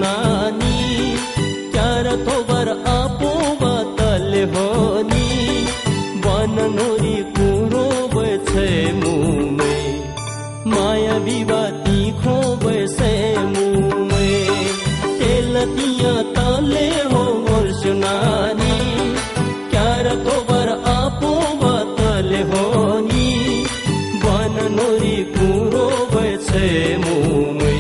नानी क्यार तोबर आपो बातले होनी बननोरी कुरो बछे मुमे माया विवाती खो बसे मुमे तेलतिया तले हो वर्ष नानी क्यार तोबर आपो बातले होनी बननोरी कुरो बछे मुमे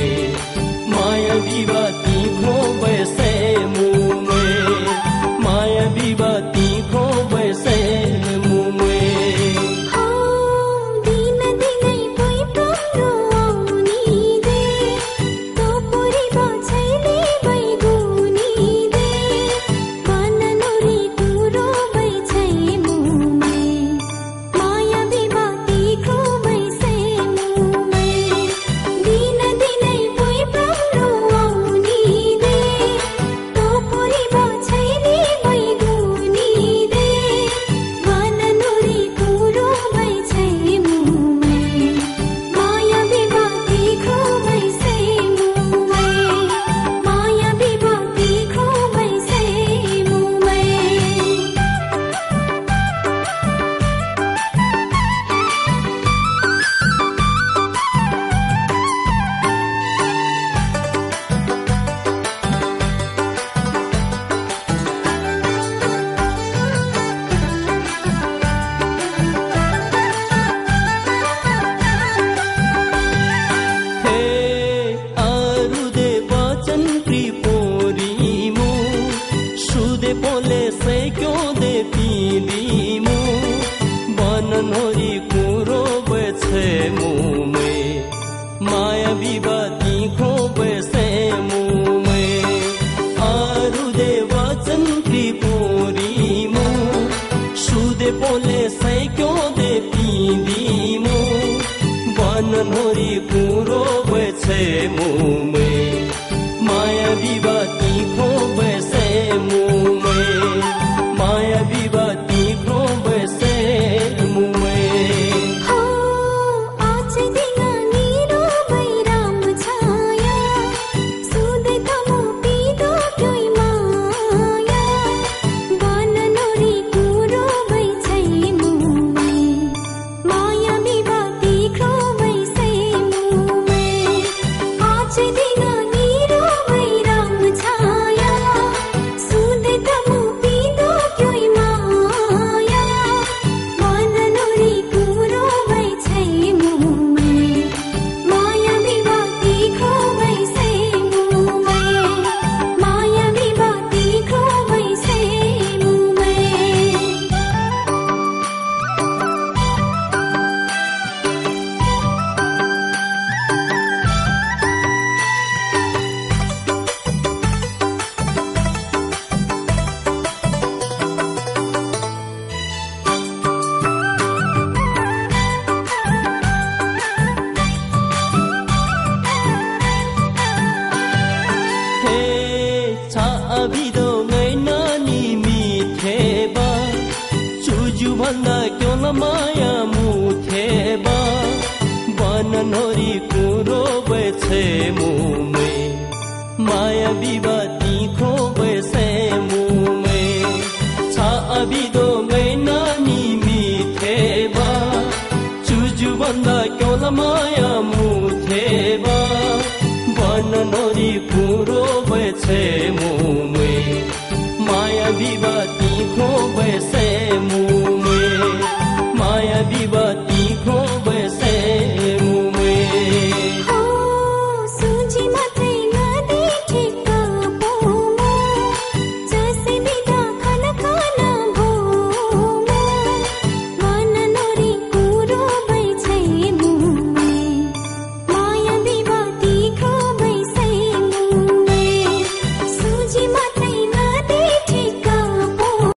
माया विवाती खो बसे मुमे माया विवाती खो बसे मुमे बननोरी कुरो बछे मुमे माया विवाती खो बसे मुमे आरु दे वचन त्रिपुरी मु सुदे बोले सैक्यो दे पीदी मु बननोरी कुरो बछे मुमे माया विवाती खो बसे मुमे माया विवाती खो बसे मुमे अभिदो गै नानी मिथेबा चुजु भन्दा क्यों न माया मुथेबा बननोरी कुरो बछे मुमे माया विवाती खो बसे मुमे छा अभिदो गै नानी मिथेबा चुजु भन्दा क्यों न माया मुथेबा बननोरी कुरो बछे मुमे माया विवाती खो